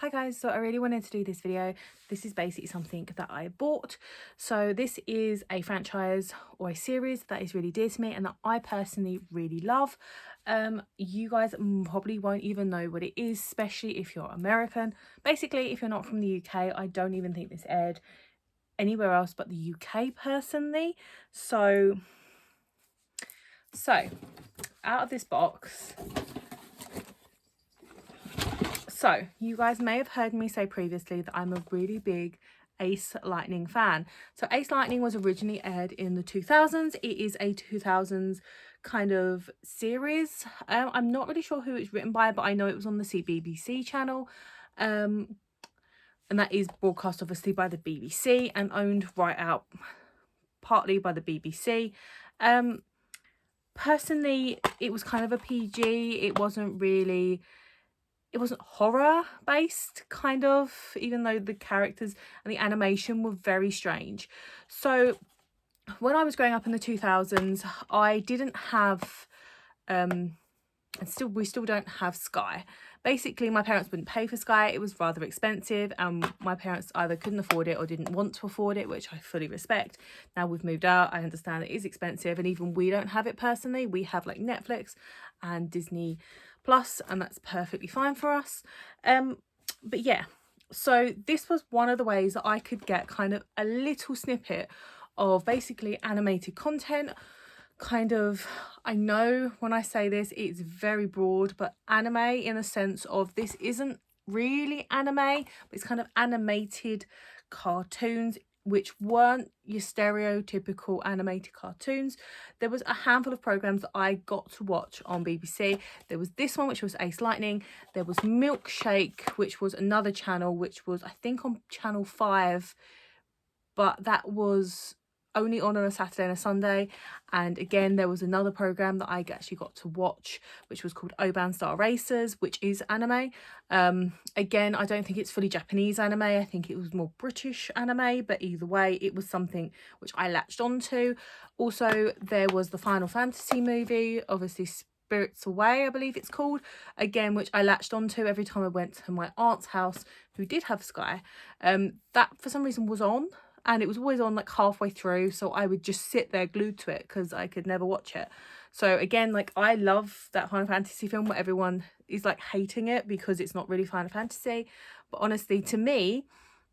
Hi guys, so I really wanted to do this video. This is basically something that I bought. So this is a franchise or a series that is really dear to me and that I personally really love. You guys probably won't even know what it is, especially if you're American. Basically, if you're not from the UK, I don't even think this aired anywhere else but the UK personally. So out of this box, so you guys may have heard me say previously that I'm a really big Ace Lightning fan. So Ace Lightning was originally aired in the 2000s. It is a 2000s kind of series. I'm not really sure who it's written by, but I know it was on the BBC channel. And that is broadcast obviously by the BBC and owned right out partly by the BBC. Personally, it was kind of a PG. It wasn't horror based, kind of, even though the characters and the animation were very strange. So when I was growing up in the 2000s, I didn't have we still don't have Sky. Basically, my parents wouldn't pay for Sky. It was rather expensive and my parents either couldn't afford it or didn't want to afford it, which I fully respect. Now we've moved out, I understand it is expensive, and even we don't have it personally. We have like Netflix and Disney Plus, and that's perfectly fine for us. But yeah, so this was one of the ways that I could get kind of a little snippet of basically animated content. Kind of, I know when I say this it's very broad, but anime in the sense of this isn't really anime, but it's kind of animated cartoons which weren't your stereotypical animated cartoons. There was a handful of programs that I got to watch on BBC. There was this one, which was Ace Lightning. There was Milkshake, which was another channel, which was I think on channel 5, but that was only on a Saturday and a Sunday. And again, there was another program that I actually got to watch, which was called Oban Star Racers, which is anime. Again, I don't think it's fully Japanese anime. I think it was more British anime, but either way, it was something which I latched onto. Also, there was the Final Fantasy movie, obviously Spirits Away, I believe it's called, again, which I latched onto every time I went to my aunt's house, who did have Sky. That for some reason was on, and it was always on like halfway through, so I would just sit there glued to it because I could never watch it. So again, like, I love that Final Fantasy film where everyone is like hating it because it's not really Final Fantasy, but honestly, to me,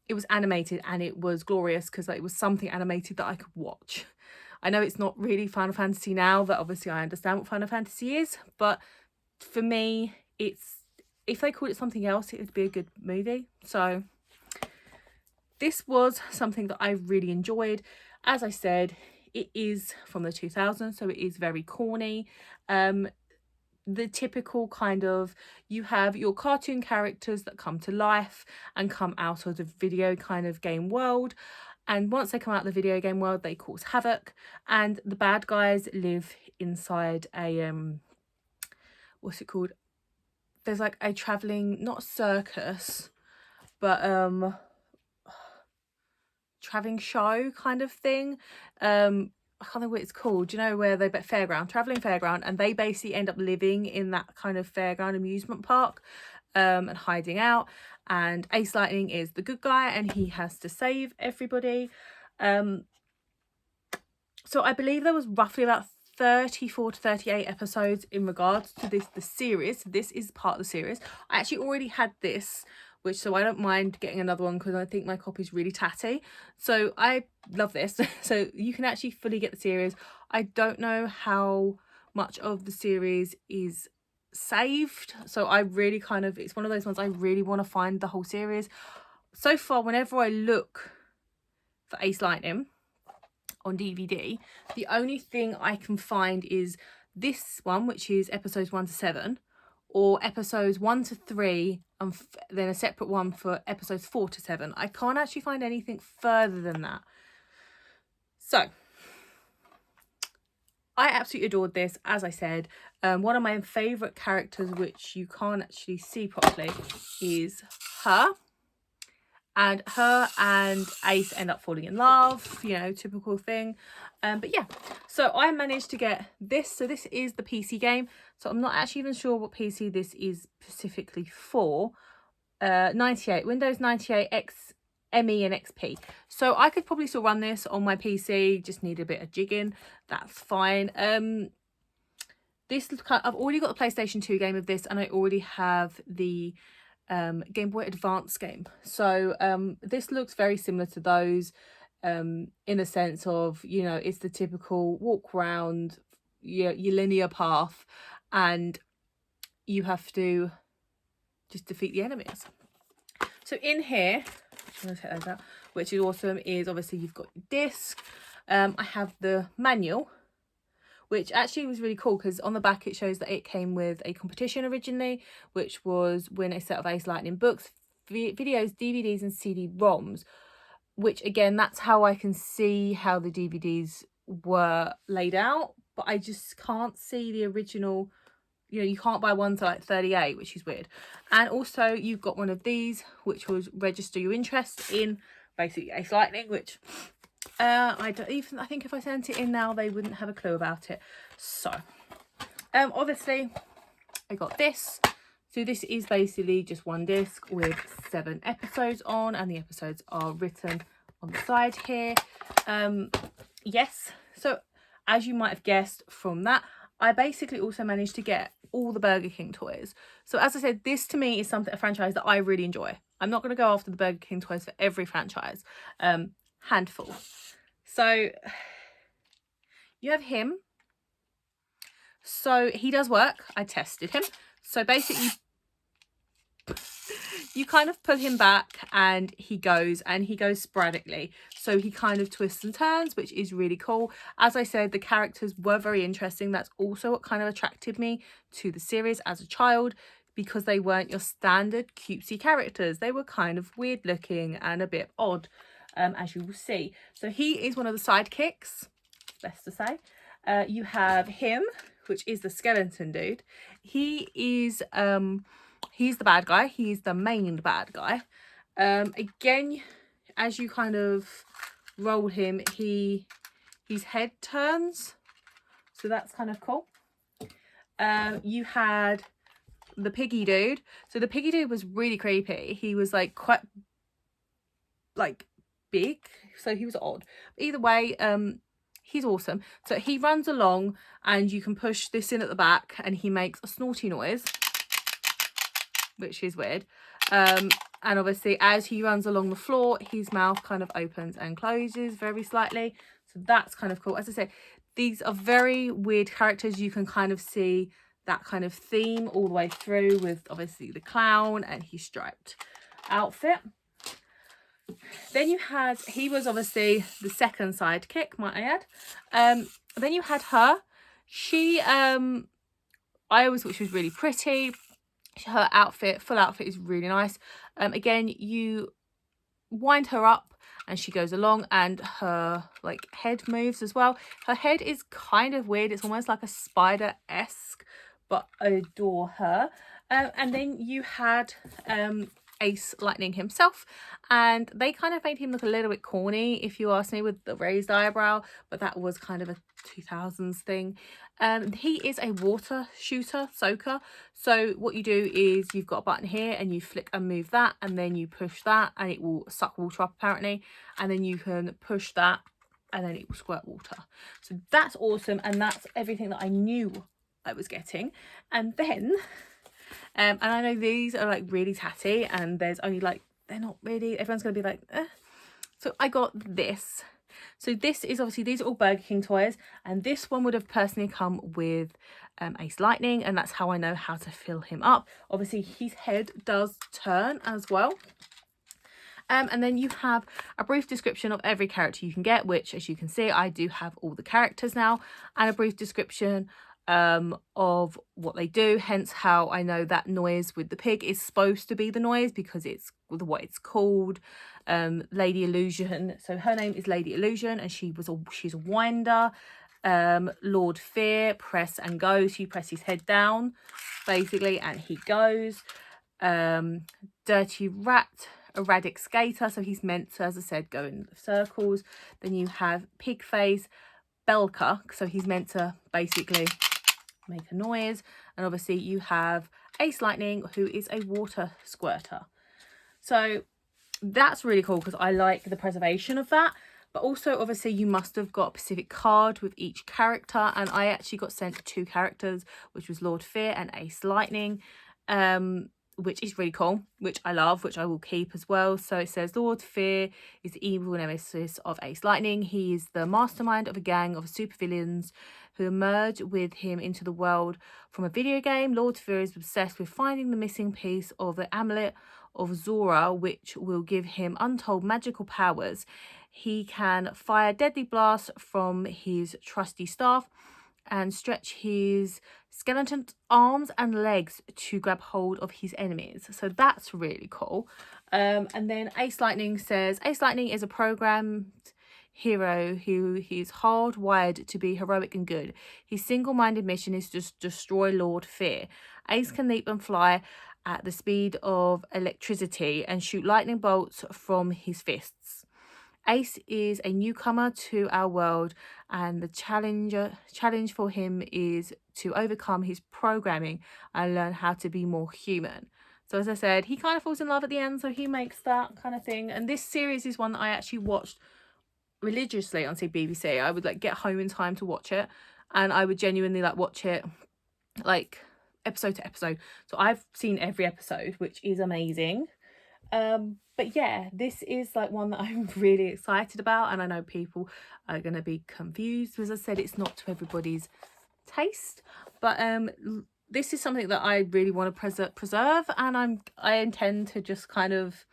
it was animated and it was glorious because like, it was something animated that I could watch. I know it's not really Final Fantasy now, that obviously I understand what Final Fantasy is, but for me, it's, if they called it something else, it would be a good movie. So this was something that I really enjoyed. As I said, it is from the 2000s, so it is very corny. The typical kind of, you have your cartoon characters that come to life and come out of the video kind of game world. And once they come out of the video game world, they cause havoc. And the bad guys live inside a, what's it called? There's like a traveling, not circus, but traveling show kind of thing. I can't think what it's called. You know, where they traveling fairground, and they basically end up living in that kind of fairground amusement park, and hiding out. And Ace Lightning is the good guy, and he has to save everybody. So I believe there was roughly about 34 to 38 episodes in regards to the series. This is part of the series. I actually already had this, so I don't mind getting another one because I think my copy's really tatty. So I love this. So you can actually fully get the series. I don't know how much of the series is saved, so I really it's one of those ones I really want to find the whole series. So far, whenever I look for Ace Lightning on DVD, the only thing I can find is this one, which is episodes 1 to 7, or episodes 1 to 3, and then a separate one for episodes 4 to 7. I can't actually find anything further than that. So I absolutely adored this. As I said, one of my favourite characters, which you can't actually see properly, is her. And her and Ace end up falling in love, you know, typical thing. But yeah, so I managed to get this. So this is the PC game. So I'm not actually even sure what PC this is specifically for. 98, Windows 98 X, ME and XP. So I could probably still run this on my PC, just need a bit of jigging. That's fine. I've already got the PlayStation 2 game of this, and I already have the Game Boy Advance game. So this looks very similar to those, in a sense of, you know, it's the typical walk around your linear path, and you have to just defeat the enemies. So in here, I'm going to take those out, which is awesome, is obviously you've got your disc. I have the manual, which actually was really cool because on the back it shows that it came with a competition originally, which was win a set of Ace Lightning books, videos, DVDs and CD-ROMs, which again, that's how I can see how the DVDs were laid out, but I just can't see the original. You know, you can't buy one to like 38, which is weird. And also you've got one of these, which was register your interest in basically Ace Lightning, which I think if I sent it in now, they wouldn't have a clue about it. So obviously I got this. So this is basically just one disc with 7 episodes on, and the episodes are written on the side here. Yes, so as you might have guessed from that, I basically also managed to get all the Burger King toys. So as I said, this to me is a franchise that I really enjoy. I'm not going to go after the Burger King toys for every franchise. Handful. So you have him. So he does work. I tested him. So basically you kind of pull him back and he goes sporadically. So he kind of twists and turns, which is really cool. As I said, the characters were very interesting. That's also what kind of attracted me to the series as a child, because they weren't your standard cutesy characters. They were kind of weird looking and a bit odd, as you will see. So he is one of the sidekicks, best to say. You have him, which is the skeleton dude. He is he's the bad guy. He's the main bad guy. Again, as you kind of roll him, his head turns. So that's kind of cool. You had the piggy dude. So the piggy dude was really creepy. He was like quite like big. So he was odd. Either way, he's awesome. So he runs along and you can push this in at the back and he makes a snorty noise, which is weird. And obviously as he runs along the floor, his mouth kind of opens and closes very slightly. So that's kind of cool. As I said, these are very weird characters. You can kind of see that kind of theme all the way through, with obviously the clown and his striped outfit. Then you had, he was obviously the second sidekick, might I add. Then you had her. She, I always thought she was really pretty. Her outfit, full outfit, is really nice. Again, you wind her up and she goes along, and her like head moves as well. Her head is kind of weird. It's almost like a spider-esque, but I adore her. And then you had Ace Lightning himself, and they kind of made him look a little bit corny, if you ask me, with the raised eyebrow, but that was kind of a 2000s thing. He is a water shooter, soaker. So what you do is you've got a button here and you flick and move that, and then you push that and it will suck water up apparently, and then you can push that and then it will squirt water. So that's awesome, and that's everything that I knew I was getting. And then and I know these are like really tatty, and there's only like, they're not really, everyone's gonna be like So I got this. So this is obviously, these are all Burger King toys, and this one would have personally come with Ace Lightning, and that's how I know how to fill him up. Obviously his head does turn as well. And then you have a brief description of every character you can get, which, as you can see, I do have all the characters now, and a brief description of what they do, hence how I know that noise with the pig is supposed to be the noise, because it's what it's called. Lady Illusion, so her name is Lady Illusion, and she's a winder. Lord Fear, press and go, so you press his head down basically and he goes. Dirty Rat, erratic skater, so he's meant to, as I said, go in circles. Then you have Pig Face, Belka, so he's meant to basically make a noise. And obviously you have Ace Lightning, who is a water squirter. So that's really cool because I like the preservation of that. But also, obviously, you must have got a specific card with each character. And I actually got sent 2 characters, which was Lord Fear and Ace Lightning, which is really cool, which I love, which I will keep as well. So it says Lord Fear is the evil nemesis of Ace Lightning. He is the mastermind of a gang of supervillains who emerge with him into the world from a video game. Lord Fear is obsessed with finding the missing piece of the amulet of Zora, which will give him untold magical powers. He can fire deadly blasts from his trusty staff and stretch his skeleton arms and legs to grab hold of his enemies. So that's really cool. And then Ace Lightning says, Ace Lightning is a programmed hero who is hardwired to be heroic and good. His single-minded mission is to destroy Lord Fear. Ace can leap and fly at the speed of electricity and shoot lightning bolts from his fists. Ace is a newcomer to our world, and the challenge for him is to overcome his programming and learn how to be more human. So as I said, he kind of falls in love at the end, so he makes that kind of thing. And this series is one that I actually watched religiously on, say, BBC. I would like get home in time to watch it, and I would genuinely like watch it like episode to episode. So I've seen every episode, which is amazing. But yeah, this is like one that I'm really excited about, and I know people are going to be confused. As I said, it's not to everybody's taste, but this is something that I really want to preserve, and I intend to just kind of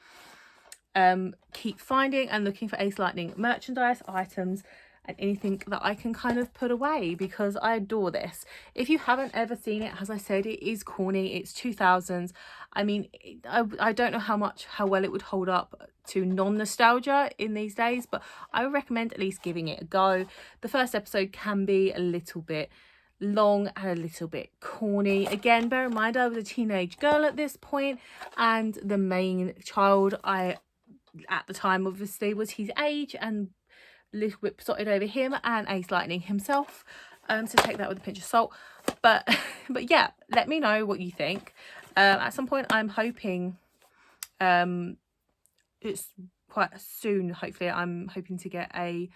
keep finding and looking for Ace Lightning merchandise, items, and anything that I can kind of put away, because I adore this. If you haven't ever seen it, as I said, it is corny. It's 2000s. I mean, I don't know how well it would hold up to non-nostalgia in these days, but I would recommend at least giving it a go. The first episode can be a little bit long and a little bit corny. Again, bear in mind I was a teenage girl at this point, and the main child at the time obviously was his age, and little bit besotted over him and Ace Lightning himself, so take that with a pinch of salt. But yeah, let me know what you think. At some point I'm hoping it's quite soon, hopefully I'm hoping to get a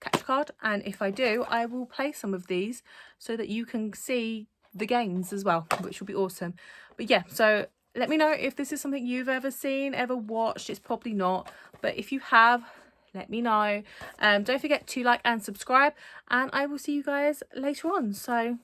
capture card, and if I do, I will play some of these so that you can see the games as well, which will be awesome. But yeah, so let me know if this is something you've ever seen, ever watched. It's probably not, but if you have, let me know. Don't forget to like and subscribe, and I will see you guys later on. So